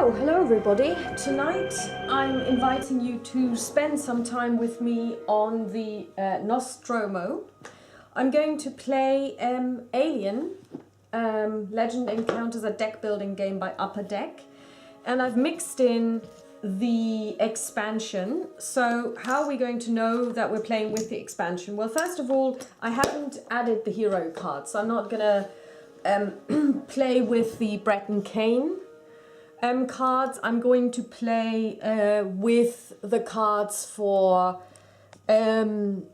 So, hello everybody. Tonight I'm inviting you to spend some time with me on the Nostromo. I'm going to play Alien, Legend Encounters, a deck building game by Upper Deck. And I've mixed in the expansion. So how are we going to know that we're playing with the expansion? Well, first of all, I haven't added the hero cards. So I'm not going to play with the Brett and Kane cards. I'm going to play with the cards for the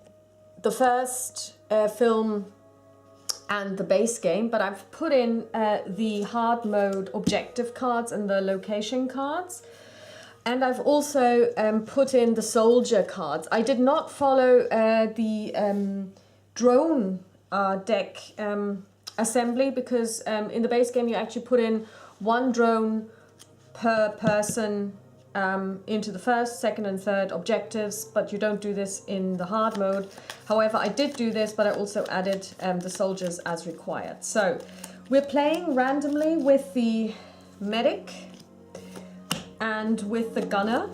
first film and the base game, but I've put in the hard mode objective cards and the location cards, and I've also put in the soldier cards. I did not follow the drone deck assembly because in the base game you actually put in one drone per person into the first, second and third objectives, but you don't do this in the hard mode. However, I did do this, but I also added the soldiers as required. So we're playing randomly with the medic and with the gunner.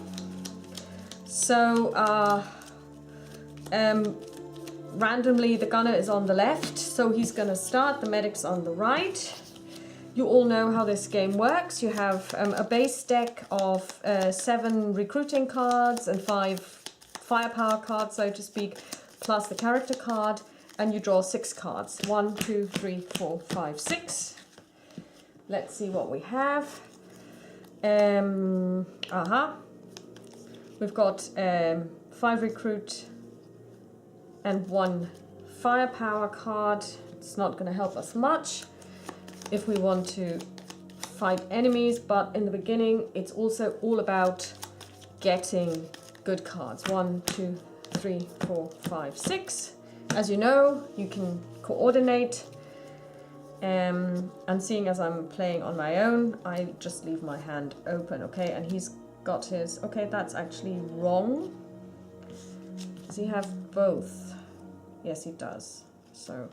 So randomly the gunner is on the left, so he's going to start, the medic's on the right. You all know how this game works. You have a base deck of 7 recruiting cards and 5 firepower cards, so to speak, plus the character card, and you draw 6 cards. 1, 2, 3, 4, 5, 6. Let's see what we have. We've got 5 recruit and 1 firepower card. It's not going to help us much if we want to fight enemies, but in the beginning it's also all about getting good cards. 1, 2, 3, 4, 5, 6. As you know, you can coordinate, and seeing as I'm playing on my own, I just leave my hand open. Okay, and he's got his, okay, that's actually wrong. Does he have both? Yes, he does. So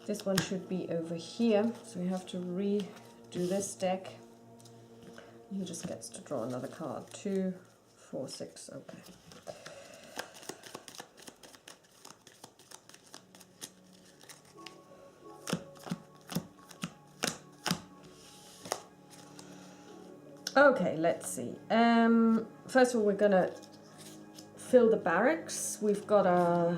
this one should be over here, so we have to redo this deck. He just gets to draw another card. 2, 4, 6, okay. Okay, let's see. First of all, we're gonna fill the barracks. We've got a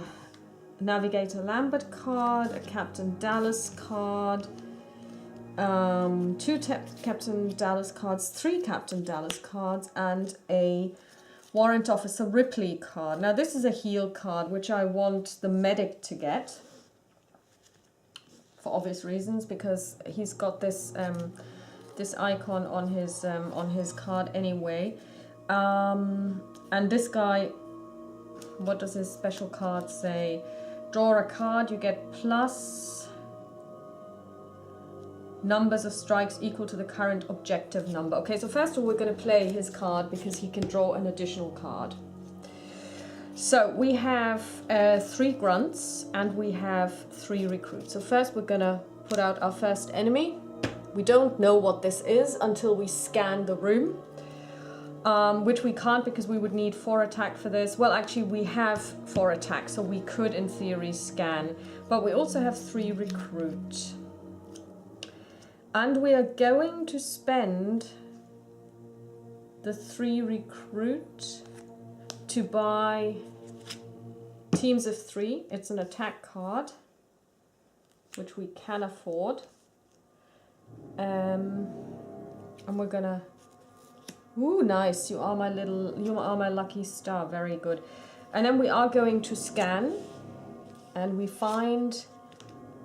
Navigator Lambert card, a Captain Dallas card, 2 Captain Dallas cards, 3 Captain Dallas cards, and a Warrant Officer Ripley card. Now this is a heal card, which I want the medic to get for obvious reasons, because he's got this this icon on his card anyway. And this guy, what does his special card say? Draw a card, you get plus numbers of strikes equal to the current objective number. Okay, so first of all, we're going to play his card because he can draw an additional card. So we have 3 grunts and we have 3 recruits. So first we're going to put out our first enemy. We don't know what this is until we scan the room. Which we can't because we would need 4 attack for this. Well, actually we have 4 attack, so we could in theory scan, but we also have 3 recruit. And we are going to spend the 3 recruit to buy teams of 3. It's an attack card, which we can afford. And we're gonna, ooh, nice. You are my lucky star. Very good. And then we are going to scan and we find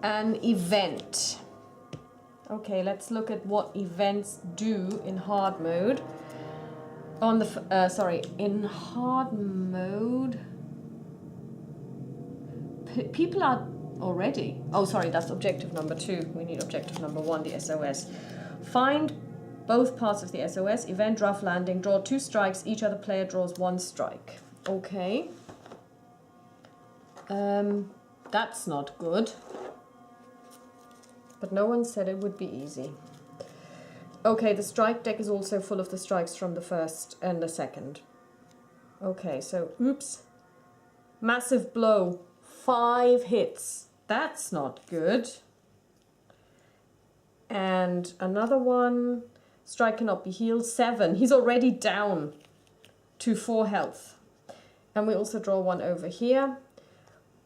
an event. Okay, let's look at what events do in hard mode. On the, in hard mode, people are already, oh sorry, that's objective number 2. We need objective number 1, the SOS. Find both parts of the SOS, event, rough landing, draw 2 strikes, each other player draws 1 strike. Okay. That's not good. But no one said it would be easy. Okay, the strike deck is also full of the strikes from the first and the second. Okay, so, oops. Massive blow. 5 hits. That's not good. And another one. Strike cannot be healed. 7. He's already down to 4 health. And we also draw one over here.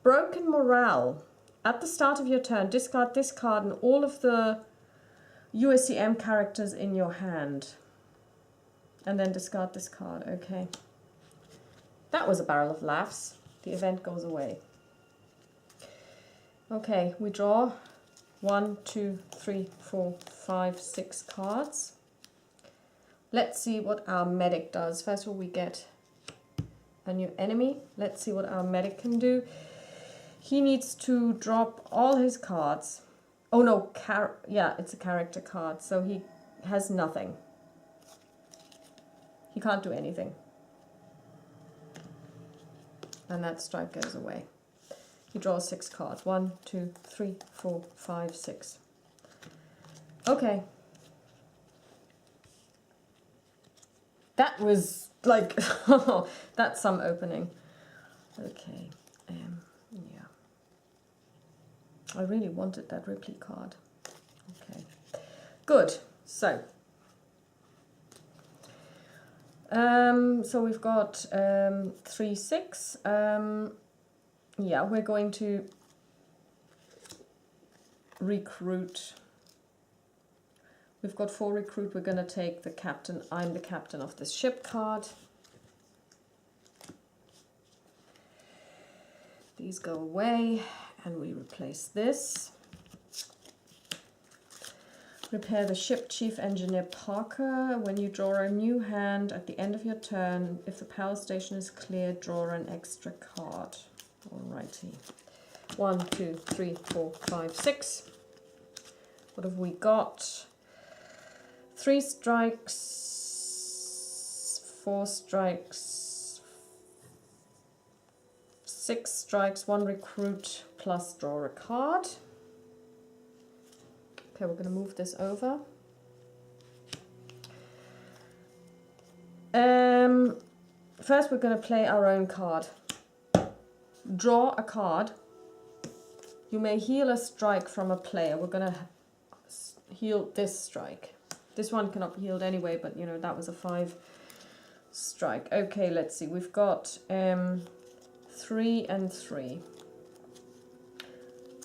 Broken morale. At the start of your turn, discard this card and all of the USCM characters in your hand. And then discard this card. Okay. That was a barrel of laughs. The event goes away. Okay, we draw 1, 2, 3, 4, 5, 6 cards. Let's see what our medic does. First of all, we get a new enemy. Let's see what our medic can do. He needs to drop all his cards. Oh no, yeah, it's a character card, so he has nothing. He can't do anything. And that strike goes away. He draws 6 cards. 1, 2, 3, 4, 5, 6. Okay. That was like, that's some opening. Okay. Yeah. I really wanted that Ripley card. Okay. Good. So. So we've got 3, 6. Yeah, we're going to recruit. We've got 4 recruit. We're going to take the captain. I'm the captain of this ship card. These go away and we replace this. Repair the ship, Chief Engineer Parker. When you draw a new hand at the end of your turn, if the power station is clear, draw an extra card. Alrighty. 1, 2, 3, 4, 5, 6. What have we got? 3 strikes, 4 strikes, 6 strikes, 1 recruit, plus draw a card. Okay, we're going to move this over. First, we're going to play our own card. Draw a card. You may heal a strike from a player. We're going to heal this strike. This one cannot be healed anyway, but you know, that was a 5 strike. Okay, let's see. We've got 3 and 3.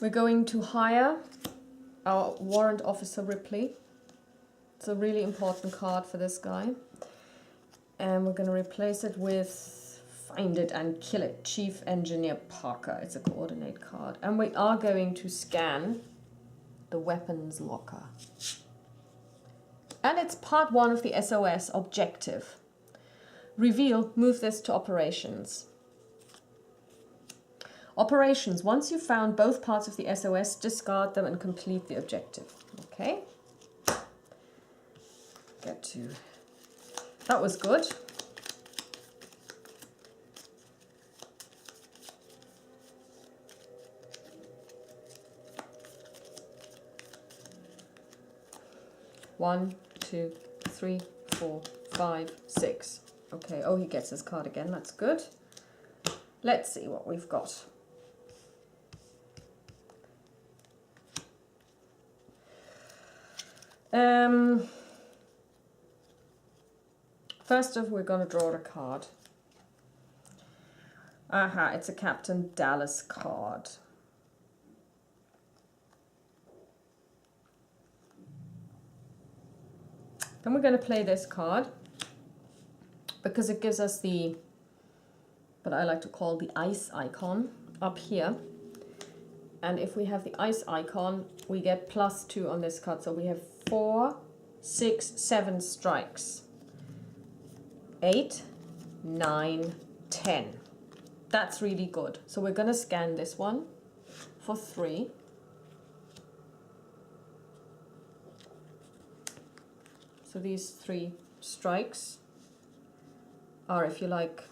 We're going to hire our Warrant Officer Ripley. It's a really important card for this guy. And we're going to replace it with Find It and Kill It, Chief Engineer Parker. It's a coordinate card. And we are going to scan the weapons locker. And it's part 1 of the SOS objective. Reveal, move this to operations. Operations, once you've found both parts of the SOS, discard them and complete the objective. Okay. Get to... That was good. One, 2, 3, 4, 5, 6. Okay, oh, he gets his card again. That's good. Let's see what we've got. First off, we're going to draw a card. Aha, it's a Captain Dallas card. Then we're going to play this card because it gives us the, what I like to call the ice icon up here. And if we have the ice icon, we get +2 on this card. So we have 4, 6, 7 strikes. 8, 9, 10. That's really good. So we're going to scan this one for 3. So these 3 strikes are, if you like,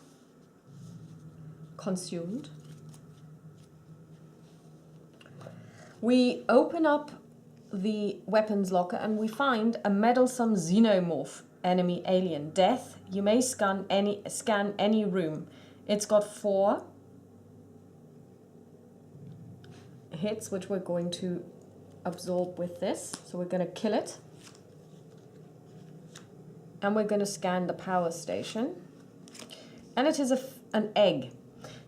consumed. We open up the weapons locker and we find a meddlesome xenomorph enemy alien. Death. You may scan any room. It's got 4 hits, which we're going to absorb with this. So we're going to kill it. And we're going to scan the power station. And it is an egg.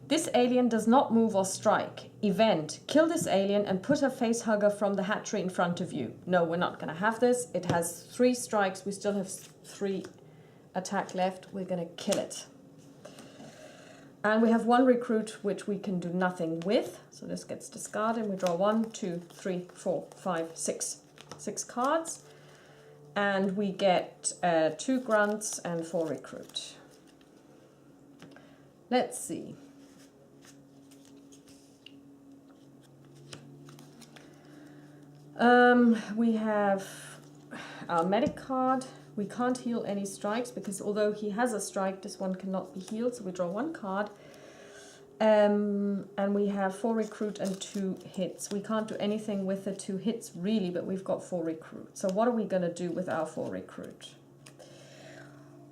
This alien does not move or strike. Event. Kill this alien and put a facehugger from the hatchery in front of you. No, we're not going to have this. It has 3 strikes. We still have 3 attack left. We're going to kill it. And we have 1 recruit, which we can do nothing with. So this gets discarded. We draw 1, 2, 3, 4, 5, 6. 6 cards. And we get 2 grunts and 4 recruit. Let's see. We have our medic card. We can't heal any strikes because although he has a strike, this one cannot be healed. So we draw 1 card. And we have 4 recruit and 2 hits. We can't do anything with the 2 hits really, but we've got 4 recruit. So what are we going to do with our 4 recruit?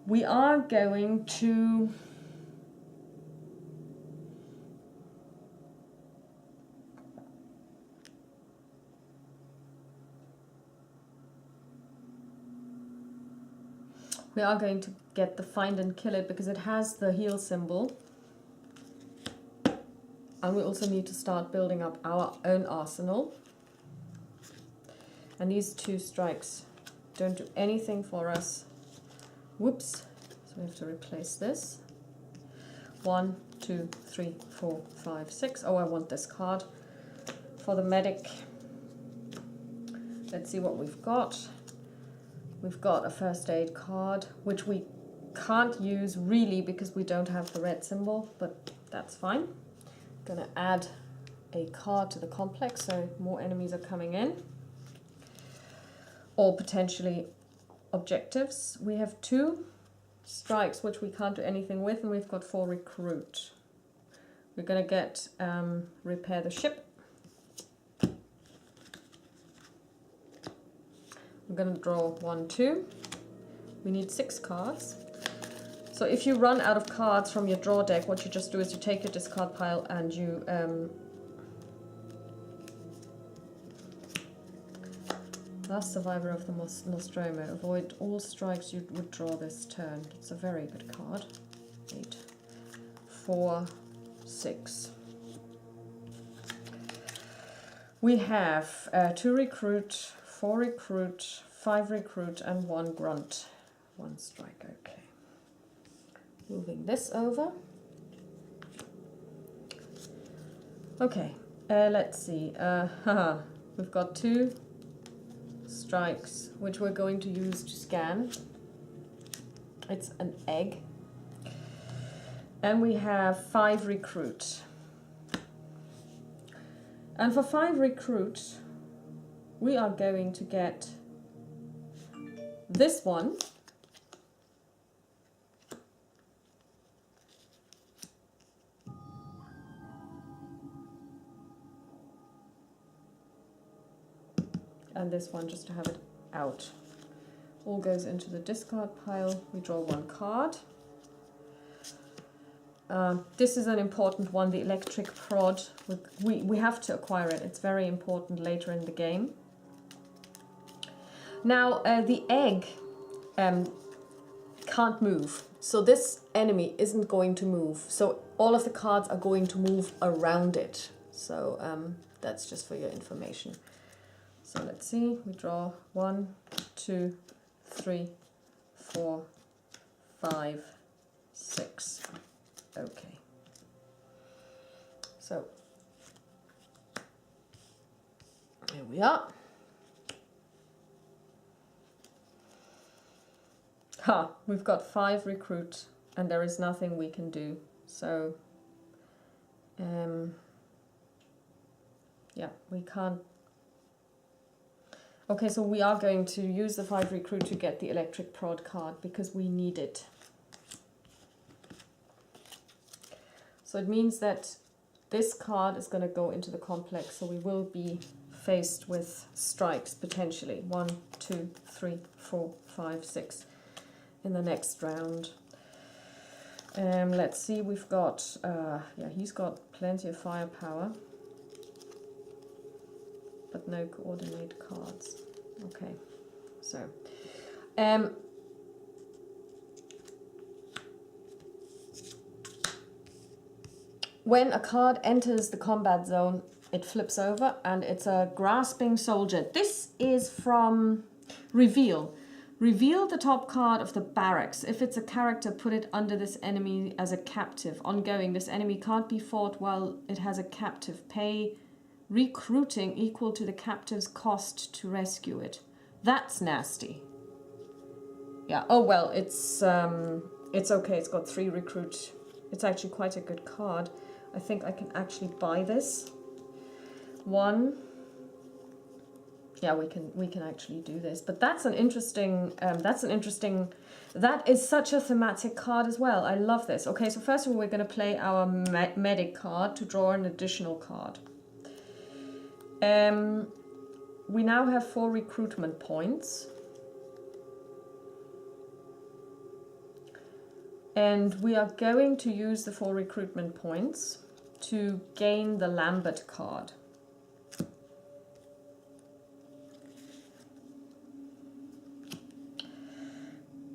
We are going to... We are going to get the find and kill it because it has the heal symbol. And we also need to start building up our own arsenal. And these 2 strikes don't do anything for us. Whoops. So we have to replace this. 1, 2, 3, 4, 5, 6. Oh, I want this card for the medic. Let's see what we've got. We've got a first aid card, which we can't use really because we don't have the red symbol, but that's fine. I'm going to add a card to the complex so more enemies are coming in. Or potentially objectives. We have 2 strikes, which we can't do anything with, and we've got 4 recruit. We're going to get repair the ship. I'm going to draw 1, 2. We need 6 cards. So if you run out of cards from your draw deck, what you just do is you take your discard pile and you last survivor of the Nostromo. Avoid all strikes you would draw this turn. It's a very good card. 8, 4, 6. We have 2 recruit, 4 recruit, 5 recruit, and 1 grunt. 1 strike, okay. Moving this over. Okay, let's see. We've got 2 strikes, which we're going to use to scan. It's an egg. And we have 5 recruit. And for 5 recruit, we are going to get this one. And this one just to have it out. All goes into the discard pile. We draw 1 card. This is an important one, the electric prod. We have to acquire it. It's very important later in the game. Now, the egg can't move. So this enemy isn't going to move. So all of the cards are going to move around it. So that's just for your information. So let's see. We draw 1, 2, 3, 4, 5, 6. Okay. So here we are. We've got 5 recruit and there is nothing we can do. So yeah, we can't. Okay, so we are going to use the 5 recruit to get the electric prod card because we need it. So it means that this card is going to go into the complex, so we will be faced with strikes potentially. 1, 2, 3, 4, 5, 6 in the next round. Let's see, we've got, yeah, he's got plenty of firepower, but no coordinate cards. Okay, so, when a card enters the combat zone, it flips over and it's a grasping soldier. This is from Reveal. Reveal the top card of the barracks. If it's a character, put it under this enemy as a captive. Ongoing, this enemy can't be fought while it has a captive. Pay recruiting equal to the captive's cost to rescue it. That's nasty. Yeah, oh well, it's okay. It's got 3 recruit. It's actually quite a good card. I think I can actually buy this. 1. Yeah, we can actually do this. But that's an interesting, that is such a thematic card as well. I love this. Okay, so first of all, we're going to play our medic card to draw an additional card. We now have 4 recruitment points. And we are going to use the 4 recruitment points to gain the Lambert card.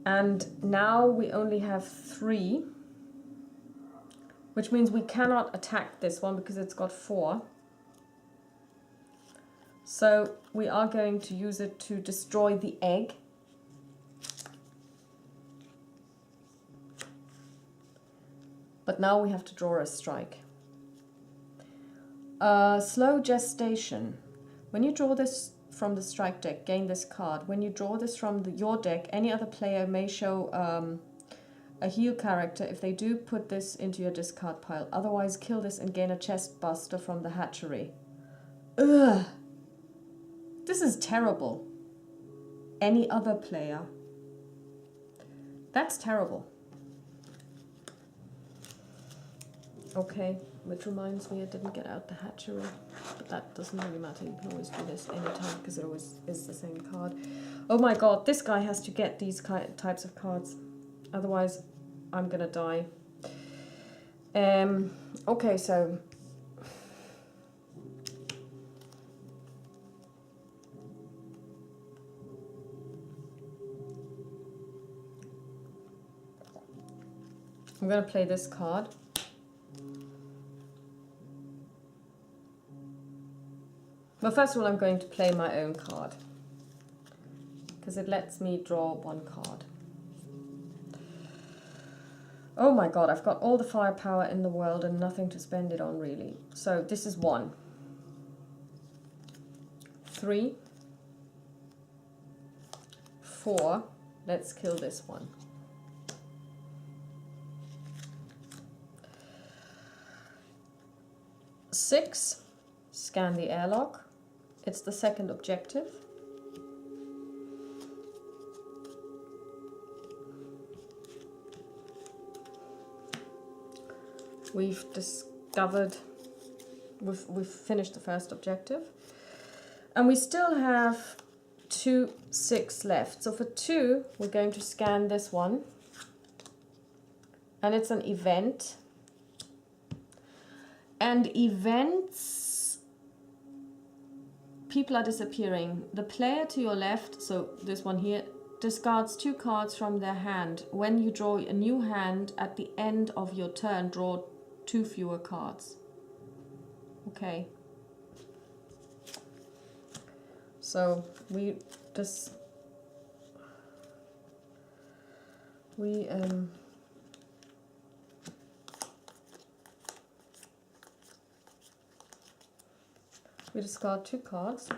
And now we only have 3, which means we cannot attack this one because it's got 4. So we are going to use it to destroy the egg. But now we have to draw a strike. Slow gestation. When you draw this from the strike deck, gain this card. When you draw this from your deck, any other player may show a heal character. If they do, put this into your discard pile. Otherwise, kill this and gain a chest buster from the hatchery. Ugh! This is terrible. Any other player. That's terrible. Okay, which reminds me I didn't get out the hatchery, but that doesn't really matter. You can always do this anytime because it always is the same card. Oh my god, this guy has to get these types of cards, otherwise I'm gonna die. Okay, so I'm gonna play this card. Well, first of all, I'm going to play my own card because it lets me draw 1 card. Oh my god, I've got all the firepower in the world and nothing to spend it on, really. So this is 1. 3. 4. Let's kill this one. 6. Scan the airlock. It's the second objective. We've finished the first objective. And we still have 2 6 left. So for 2, we're going to scan this one. And it's an event. And events, people are disappearing. The player to your left, so this one here, discards 2 cards from their hand. When you draw a new hand at the end of your turn, draw 2 fewer cards. Okay. So we discard 2 cards.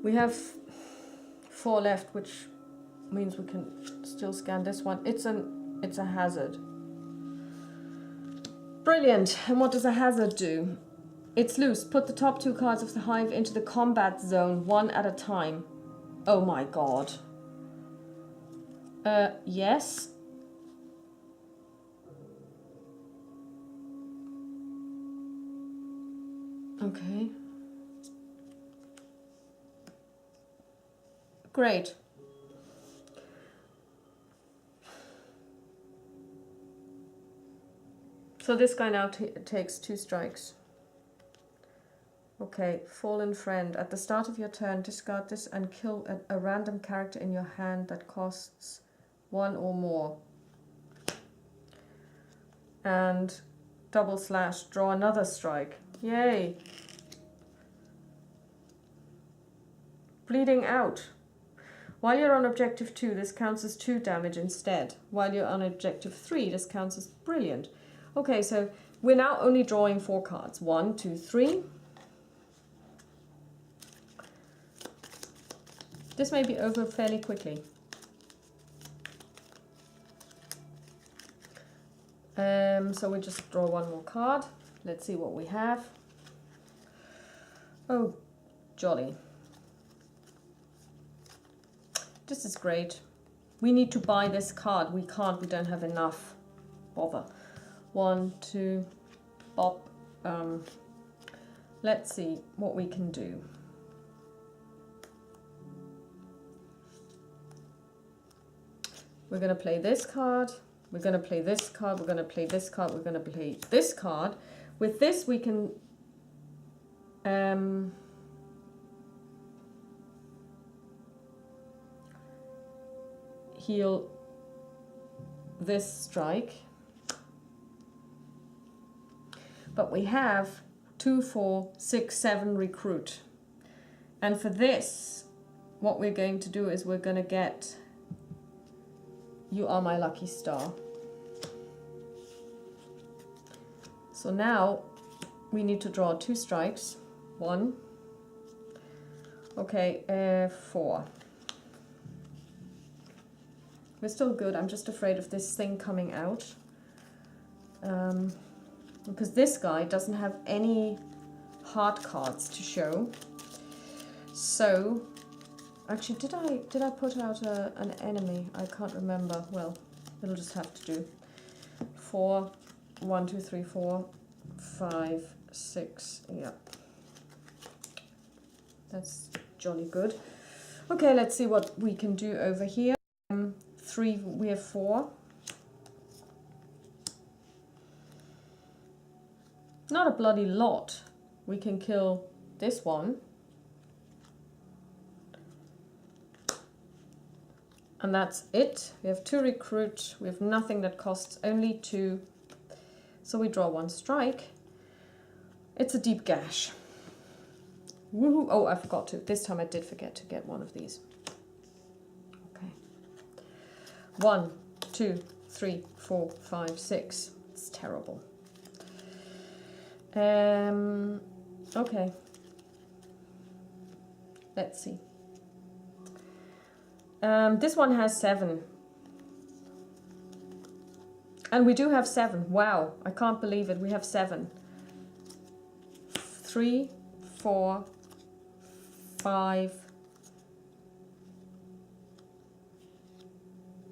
We have 4 left, which means we can still scan this one. It's a hazard. Brilliant. And what does a hazard do? It's loose. Put the top 2 cards of the hive into the combat zone, one at a time. Oh my god. Yes. Okay. Great. So this guy now takes 2 strikes. Okay, fallen friend. At the start of your turn, discard this and kill a random character in your hand that costs 1 or more. And double slash, draw another strike. Yay! Bleeding out. While you're on objective 2, this counts as 2 damage instead. While you're on objective 3, this counts as brilliant. Okay, so we're now only drawing 4 cards. 1, 2, 3. This may be over fairly quickly. So we just draw 1 more card. Let's see what we have. Oh, jolly. This is great. We need to buy this card. We can't, we don't have enough. Bother. 1, 2, bop. Let's see what we can do. We're going to play this card. We're going to play this card. We're going to play this card. We're going to play this card. With this, we can heal this strike. But we have 2, 4, 6, 7 recruit. And for this, what we're going to do is we're going to get You Are My Lucky Star. So now we need to draw 2 strikes. 1. Okay, 4. We're still good. I'm just afraid of this thing coming out. Because this guy doesn't have any hard cards to show. So, actually, did I put out an enemy? I can't remember. Well, it'll just have to do. 4, 1, 2, 3, 4, 5, 6. Yeah, that's jolly good. Okay, let's see what we can do over here. 3. We have 4. Not a bloody lot. We can kill this one. And that's it. We have 2 recruit. We have nothing that costs only 2. So we draw 1 strike. It's a deep gash. Woohoo! Oh, I forgot to. This time I did forget to get one of these. Okay. 1, 2, 3, 4, 5, 6. It's terrible. Okay. Let's see. This one has 7. And we do have 7. Wow, I can't believe it. We have 7. 3, 4, 5,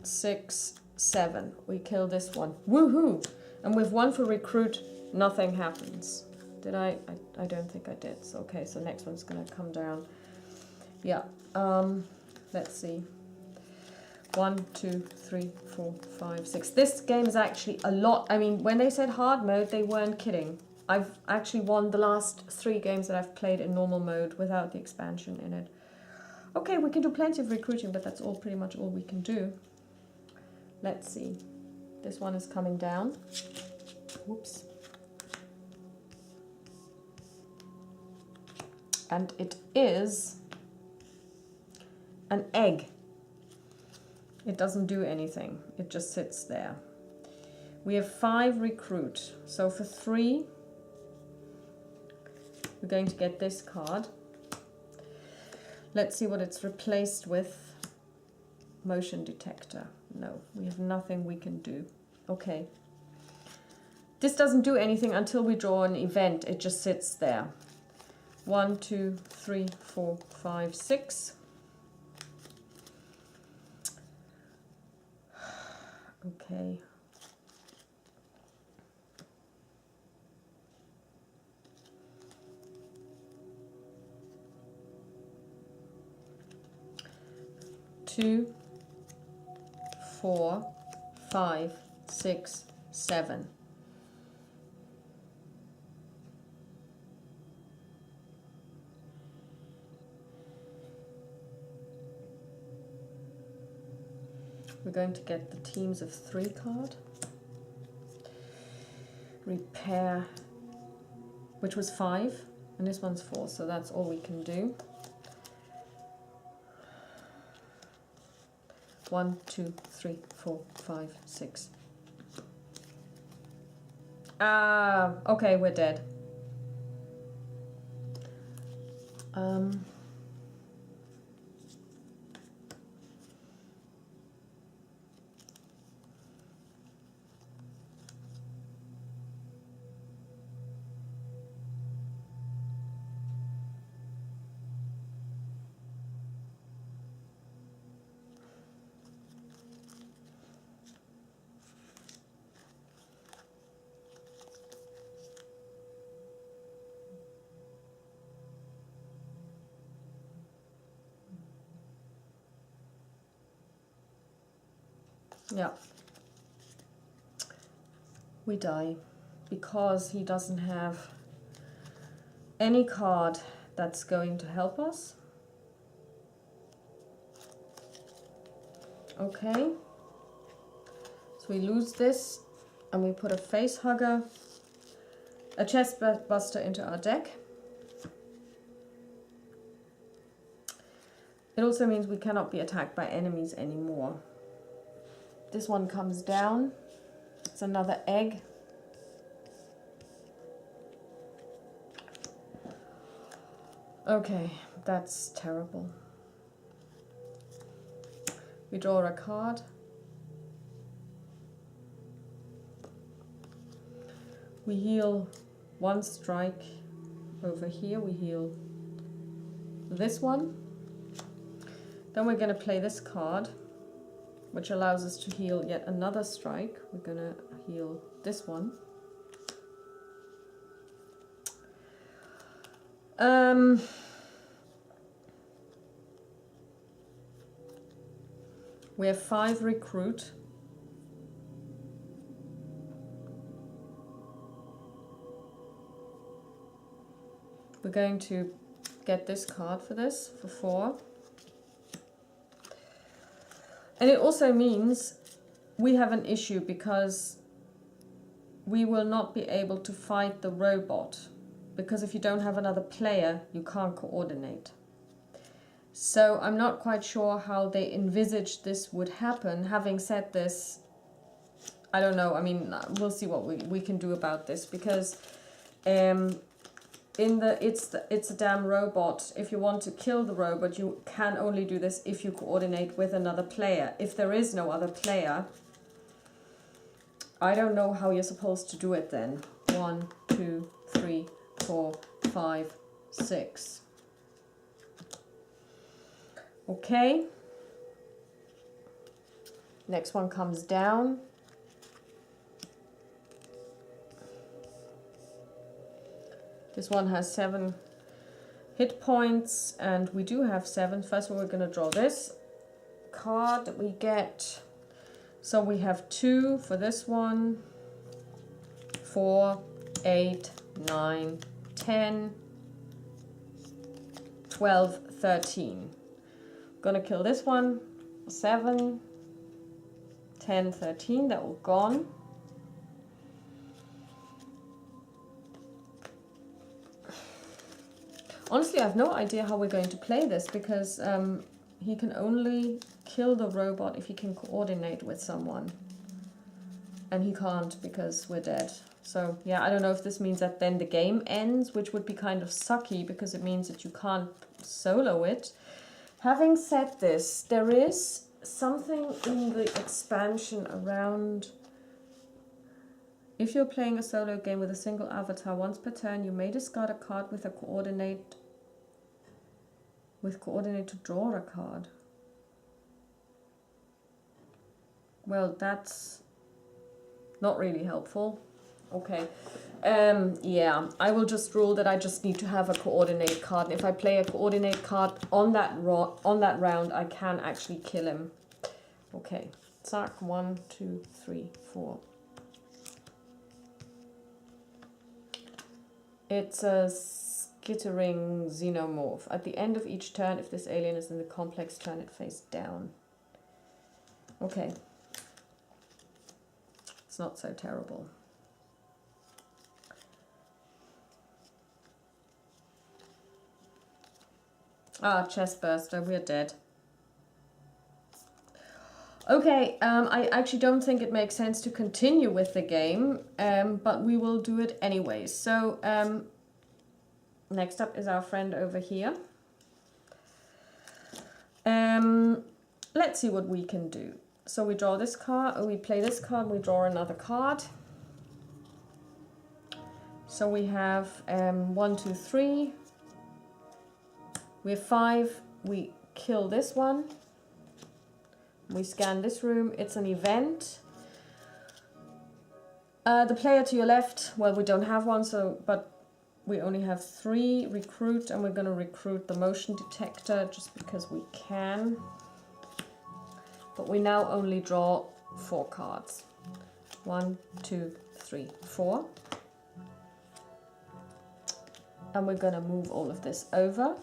6, 7. We kill this one. Woohoo! And with 1 for recruit, nothing happens. Did I don't think I did. So, okay, so next one's going to come down. Yeah. Let's see. 1, 2, 3, 4, 5, 6. This game is actually a lot. I mean, when they said hard mode, they weren't kidding. I've actually won the last 3 games that I've played in normal mode without the expansion in it. Okay, we can do plenty of recruiting, but that's all pretty much all we can do. Let's see. This one is coming down. Whoops. And it is an egg. It doesn't do anything. It just sits there. We have 5 recruit. So for 3, we're going to get this card. Let's see what it's replaced with. Motion detector. No, we have nothing we can do. Okay. This doesn't do anything until we draw an event. It just sits there. 1, 2, 3, 4, 5, 6. Okay. Two, 4, 5, 6, 7. We're going to get the teams of 3 card. Repair, which was 5, and this one's 4, so that's all we can do. 1, 2, 3, 4, 5, 6. Okay, we're dead. Yeah. We die because he doesn't have any card that's going to help us. Okay. So we lose this and we put a face hugger, a chest buster into our deck. It also means we cannot be attacked by enemies anymore. This one comes down. It's another egg. Okay, that's terrible. We draw a card. We heal 1 strike over here. We heal this one. Then we're going to play this card, which allows us to heal yet another strike. We're going to heal this one. We have 5 recruit. We're going to get this card for this, for 4. And it also means we have an issue because we will not be able to fight the robot, because if you don't have another player, you can't coordinate. So I'm not quite sure how they envisaged this would happen. Having said this, I don't know. I mean, we'll see what we can do about this, because it's a damn robot. If you want to kill the robot, you can only do this if you coordinate with another player. If there is no other player, I don't know how you're supposed to do it then. 1, 2, 3, 4, 5, 6. Okay. Next one comes down. This one has 7 hit points, and we do have 7. First of all, we're going to draw this card that we get. So we have 2 for this one, 4, 8, 9, 10, 12, 13. Gonna kill this one, 7, 10, 13, they're all gone. Honestly, I have no idea how we're going to play this, because he can only kill the robot if he can coordinate with someone. And he can't because we're dead. So yeah, I don't know if this means that then the game ends, which would be kind of sucky because it means that you can't solo it. Having said this, there is something in the expansion around If you're playing a solo game with a single avatar, once per turn, you may discard a card with coordinate to draw a card. Well, that's not really helpful. Okay. Yeah, I will just rule that I just need to have a coordinate card. And if I play a coordinate card on that round, I can actually kill him. Okay. Zack, 1, 2, 3, 4. It's a skittering xenomorph. At the end of each turn, if this alien is in the complex, turn it face down. Okay. It's not so terrible. Ah, chestburster, we're dead. Okay, I actually don't think it makes sense to continue with the game, but we will do it anyway. So, next up is our friend over here. Let's see what we can do. So we draw this card, we play this card, we draw another card. So we have 1, 2, 3. We have 5, we kill this one. We scan this room, it's an event. The player to your left, well, we don't have one, so but we only have 3 recruit, and we're going to recruit the motion detector just because we can. But we now only draw 4 cards. 1, 2, 3, 4. And we're going to move all of this over.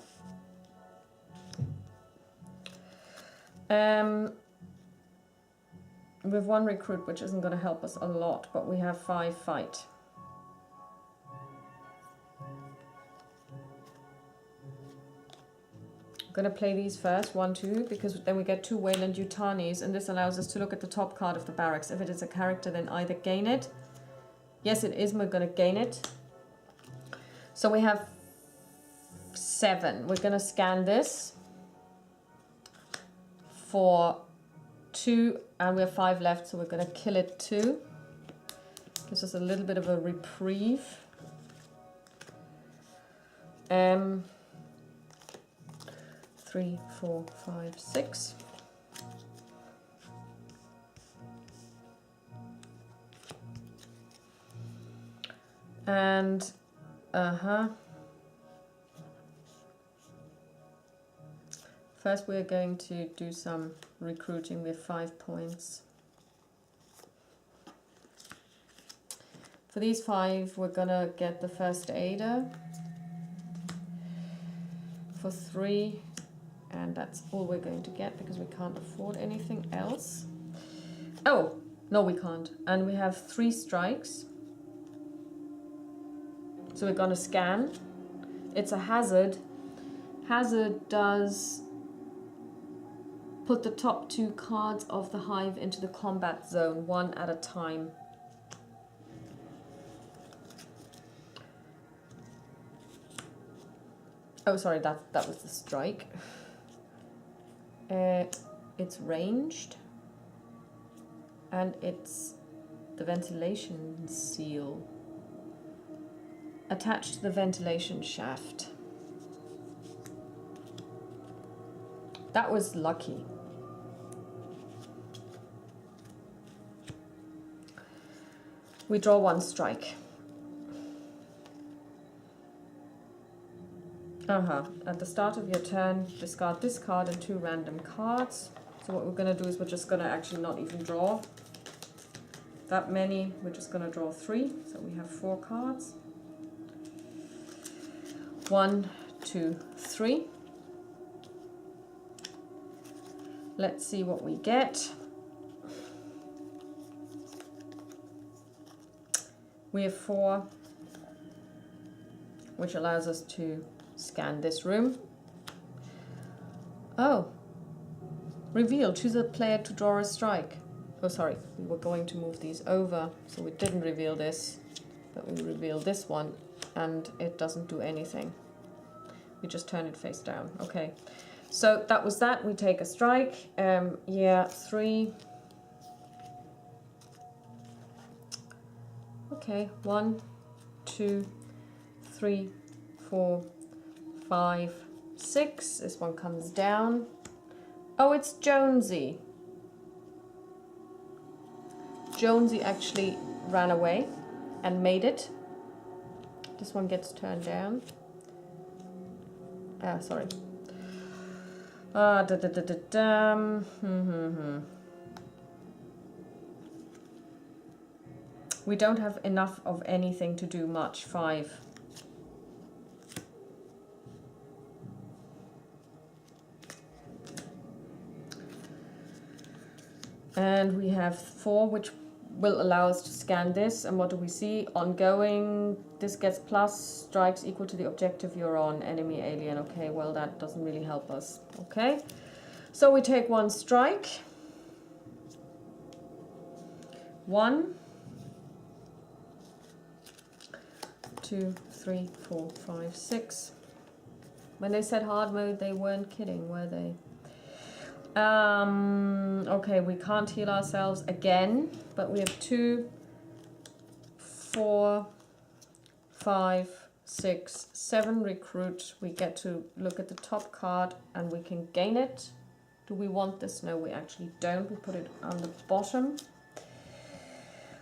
We have 1 recruit, which isn't going to help us a lot, but we have 5 fight. I'm going to play these first, 1, 2, because then we get 2 Wayland Yutanis, and this allows us to look at the top card of the barracks. If it is a character, then either gain it. Yes, it is, we're going to gain it. So we have 7. We're going to scan this for 2, and we have 5 left, so we're going to kill it too. Gives us a little bit of a reprieve. 3, 4, 5, 6. And first we're going to do some recruiting with 5 points. For these 5, we're gonna get the first aider for 3, and that's all we're going to get because we can't afford anything else. Oh, no we can't. And we have 3 strikes. So we're gonna scan. It's a hazard. Hazard does put the top 2 cards of the hive into the combat zone, 1 at a time. Oh, sorry, that was the strike. It's ranged, and it's the ventilation seal attached to the ventilation shaft. That was lucky. We draw 1 strike. At the start of your turn, discard this card and 2 random cards. So what we're going to do is we're just going to actually not even draw that many. We're just going to draw 3. So we have 4 cards. 1, 2, 3. Let's see what we get. We have 4, which allows us to scan this room. Oh, reveal, choose a player to draw a strike. Oh, sorry, we were going to move these over, so we didn't reveal this, but we revealed this one, and it doesn't do anything. We just turn it face down. Okay, so that was that. We take a strike. Yeah, 3. Okay, 1, 2, 3, 4, 5, 6. This one comes down. Oh, it's Jonesy. Jonesy actually ran away and made it. This one gets turned down. Sorry. We don't have enough of anything to do much. 5. And we have 4, which will allow us to scan this. And what do we see? Ongoing. This gets plus. Strikes equal to the objective you're on. Enemy alien. Okay, well, that doesn't really help us. Okay. So we take 1 strike. 1, 2, 3, 4, 5, 6. When they said hard mode, they weren't kidding, were they? Okay, we can't heal ourselves again, but we have 2, 4, 5, 6, 7 recruit. We get to look at the top card and we can gain it. Do we want this? No, we actually don't. We put it on the bottom.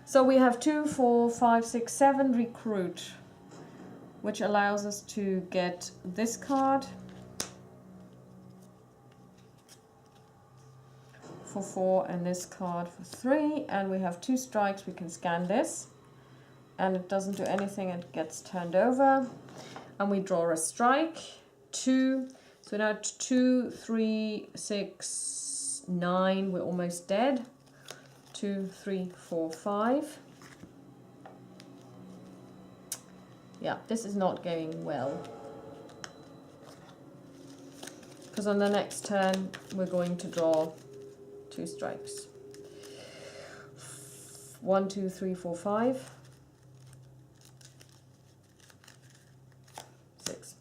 So we have 2, 4, 5, 6, 7 recruit, which allows us to get this card for 4 and this card for 3, and we have 2 strikes. We can scan this and it doesn't do anything, it gets turned over, and we draw a strike. 2, so now 2, 3, 6, 9, we're almost dead. 2, 3, 4, 5. Yeah, this is not going well, because on the next turn we're going to draw 2 strikes. 1, 2, 3, 4, 5, 6.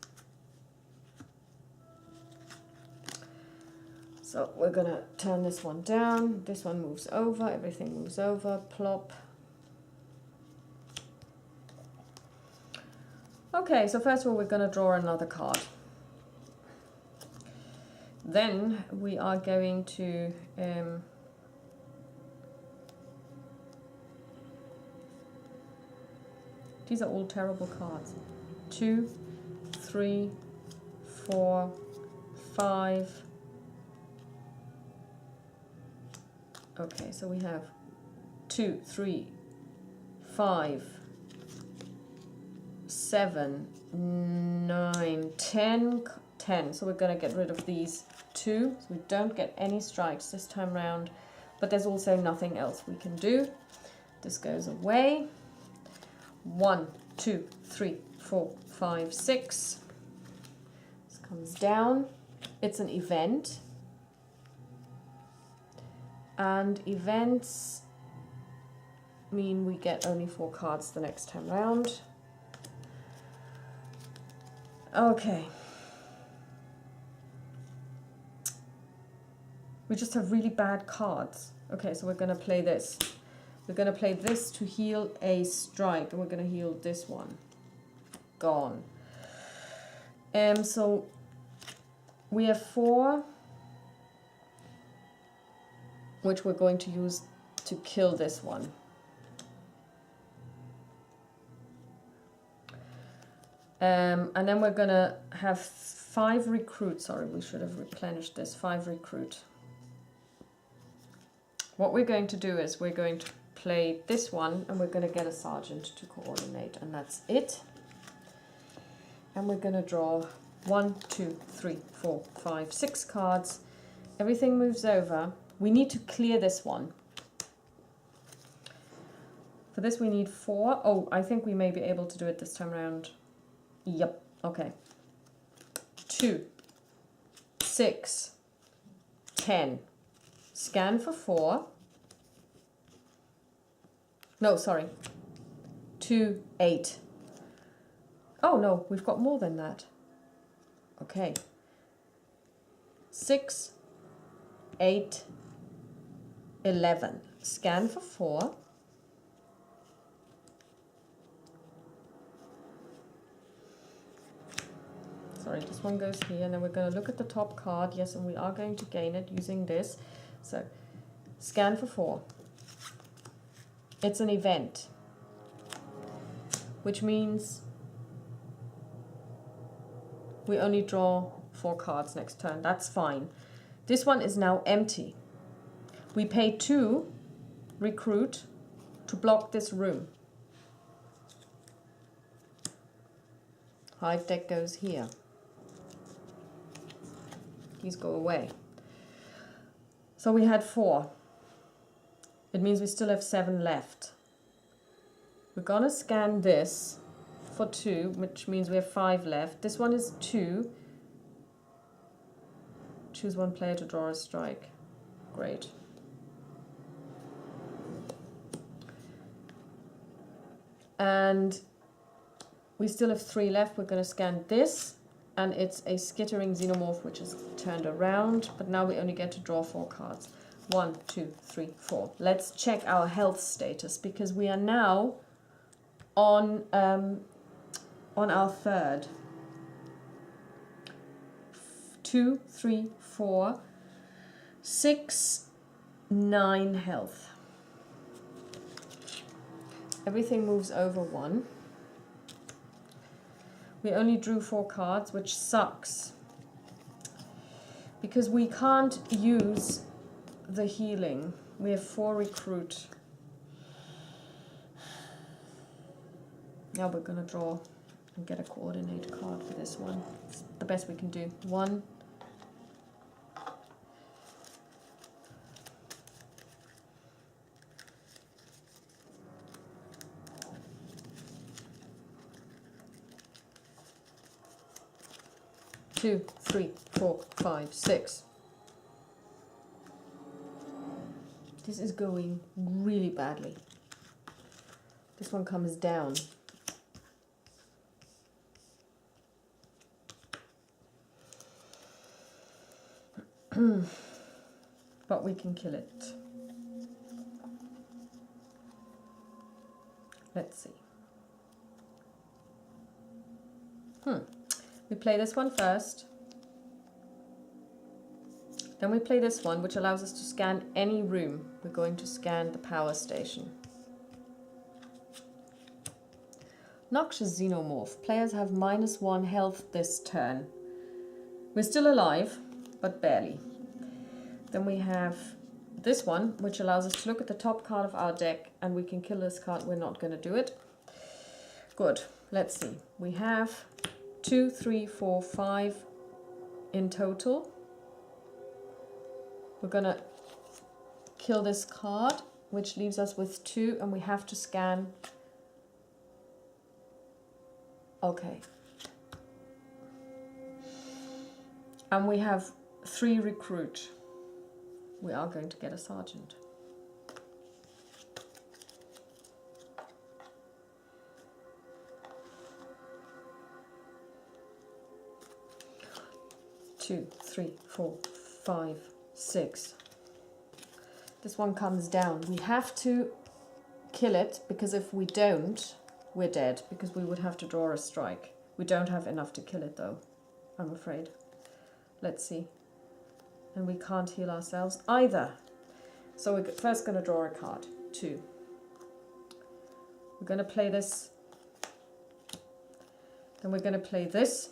So we're gonna turn this one down. This one moves over. Everything moves over. Plop. Okay, so first of all, we're gonna draw another card. Then we are going to these are all terrible cards. 2, 3, 4, 5. Okay, so we have 2, 3, 5, 7, 9, 10, 10. So we're going to get rid of these 2, so we don't get any strikes this time round, but there's also nothing else we can do. This goes away. 1, 2, 3, 4, 5, 6. This comes down. It's an event, and events mean we get only 4 cards the next time round. Okay. We just have really bad cards. Okay, so we're going to play this. We're going to play this to heal a strike, and we're going to heal this one. Gone. So we have 4, which we're going to use to kill this one. And then we're going to have 5 recruit. Sorry, we should have replenished this. 5 recruit. What we're going to do is we're going to play this one, and we're going to get a sergeant to coordinate, and that's it. And we're going to draw 1, 2, 3, 4, 5, 6 cards. Everything moves over. We need to clear this one. For this we need 4. Oh, I think we may be able to do it this time around. Yep, okay. 2, 6, 10. Scan for 4. No, sorry. 2, 8. Oh no, we've got more than that. Okay. 6, 8, 11. Scan for 4. sorry, this one goes here, and then we're going to look at the top card. Yes, and we are going to gain it using this. So, scan for 4. It's an event, which means we only draw 4 cards next turn. That's fine. This one is now empty. We pay 2 recruit to block this room. Hive deck goes here. These go away. So we had 4. It means we still have 7 left. We're gonna scan this for 2, which means we have 5 left. This one is 2. Choose one player to draw a strike. Great. And we still have 3 left. We're going to scan this, and it's a skittering xenomorph which is turned around, but now we only get to draw 4 cards. 1, 2, 3, 4. Let's check our health status, because we are now on our third. 2, 3, 4, 6, 9 health. Everything moves over 1. We only drew 4 cards, which sucks, because we can't use the healing. We have 4 recruit. Now we're going to draw and get a coordinate card for this one. It's the best we can do. 1, 2, 3, 4, 5, 6. This is going really badly. This one comes down. But we can kill it. Let's see. We play this one first. Then we play this one, which allows us to scan any room. We're going to scan the power station. Noxious Xenomorph. Players have -1 health this turn. We're still alive, but barely. Then we have this one, which allows us to look at the top card of our deck, and we can kill this card. We're not going to do it. Good. Let's see. We have 2, 3, 4, 5 in total. We're going to kill this card, which leaves us with 2, and we have to scan. Okay. And we have 3 recruit. We are going to get a sergeant. Two, 3, 4, 5, 6. This one comes down. We have to kill it, because if we don't, we're dead, because we would have to draw a strike. We don't have enough to kill it though, I'm afraid. Let's see. And we can't heal ourselves either. So we're first going to draw a card. 2. We're going to play this. Then we're going to play this.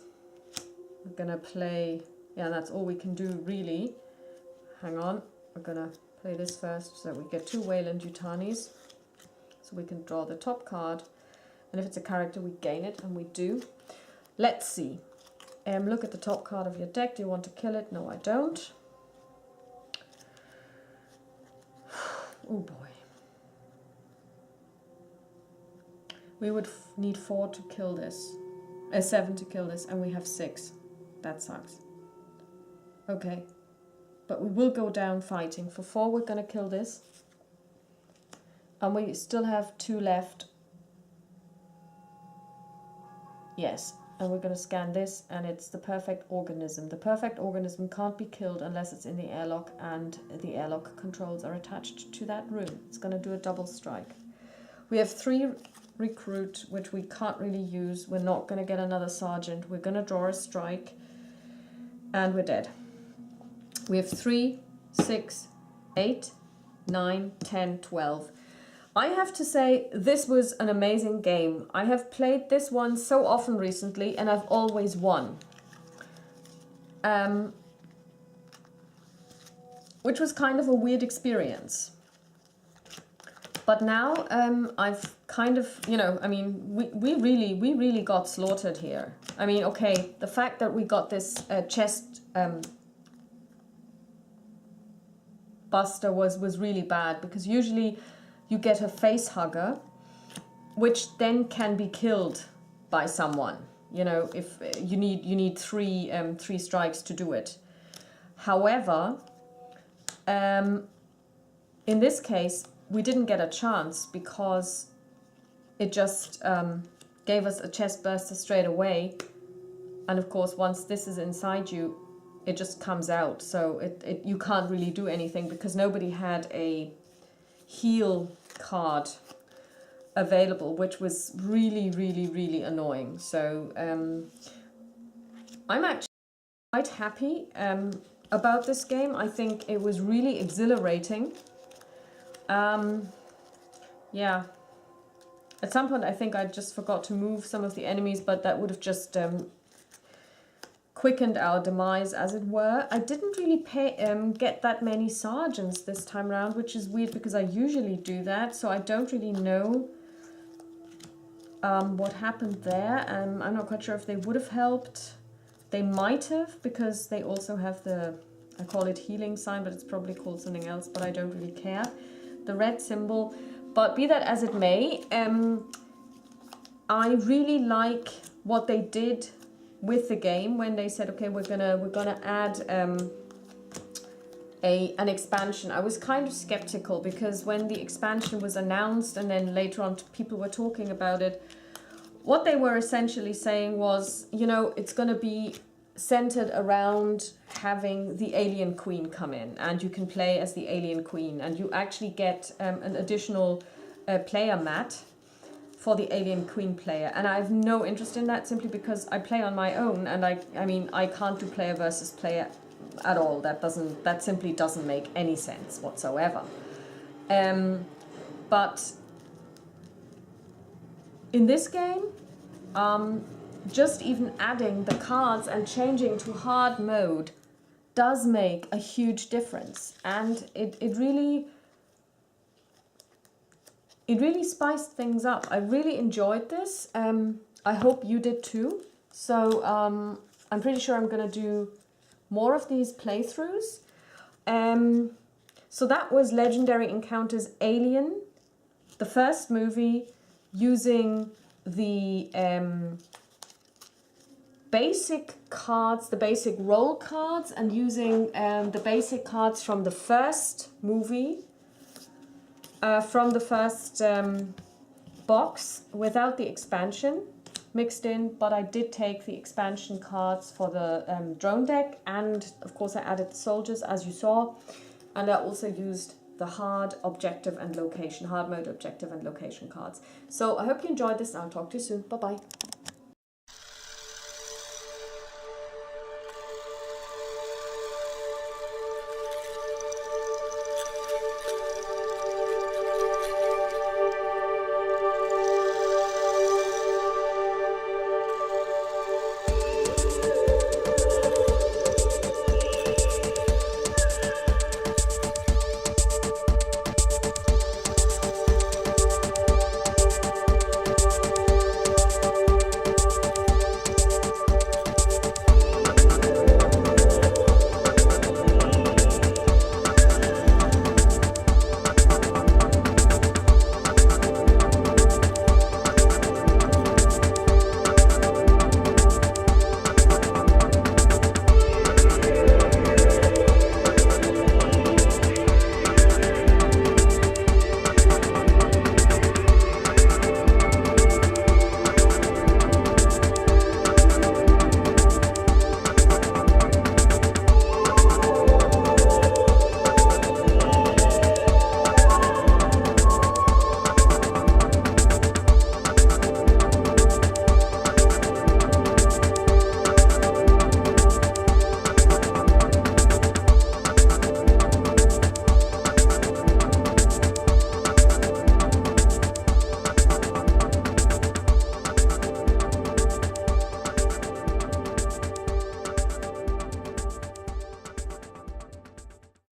We're going to play... Yeah, that's all we can do, really. Hang on. We're going to play this first, so we get 2 Wayland Yutanis. So we can draw the top card. And if it's a character, we gain it, and we do. Let's see. Look at the top card of your deck. Do you want to kill it? No, I don't. Oh boy. We would need 4 to kill this. 7 to kill this, and we have 6. That sucks. Okay. But we will go down fighting. For 4, we're going to kill this. And we still have 2 left. Yes. And we're going to scan this, and it's the perfect organism. The perfect organism can't be killed unless it's in the airlock, and the airlock controls are attached to that room. It's going to do a double strike. We have 3 recruit, which we can't really use. We're not going to get another sergeant. We're going to draw a strike. And we're dead. We have 3, 6, 8, 9, 10, 12. I have to say, this was an amazing game. I have played this one so often recently, and I've always won. Which was kind of a weird experience. But now I've kind of, you know, I mean, we really got slaughtered here. I mean, okay, the fact that we got this chest buster was really bad, because usually you get a face hugger, which then can be killed by someone. You know, if you need three strikes to do it. However, in this case, we didn't get a chance because it just gave us a chest burster straight away. And of course, once this is inside you, it just comes out. So you can't really do anything because nobody had a heal card available, which was really annoying. So I'm actually quite happy about this game. I think it was really exhilarating. Yeah. At some point I think I just forgot to move some of the enemies, but that would have just quickened our demise, as it were. I didn't really get that many sergeants this time around, which is weird because I usually do that, so I don't really know what happened there. I'm not quite sure if they would have helped. They might have, because they also have the, I call it healing sign, but it's probably called something else, but I don't really care. The red symbol. But be that as it may, I really like what they did with the game when they said, okay, we're gonna add an expansion. I was kind of skeptical because when the expansion was announced and then later on people were talking about it, what they were essentially saying was, you know, it's going to be centered around having the alien queen come in, and you can play as the alien queen, and you actually get an additional player mat for the alien queen player. And I have no interest in that, simply because I play on my own, and I mean I can't do player versus player at all. That simply doesn't make any sense whatsoever. But in this game, just even adding the cards and changing to hard mode does make a huge difference, and it really spiced things up. I really enjoyed this. I hope you did too. So I'm pretty sure I'm gonna do more of these playthroughs. So that was Legendary Encounters Alien, the first movie, using the basic cards, the basic roll cards, and using the basic cards from the first movie, from the first box, without the expansion mixed in. But I did take the expansion cards for the drone deck, and of course I added soldiers, as you saw, and I also used the hard objective and location, hard mode objective and location cards. So I hope you enjoyed this, and I'll talk to you soon. Bye bye.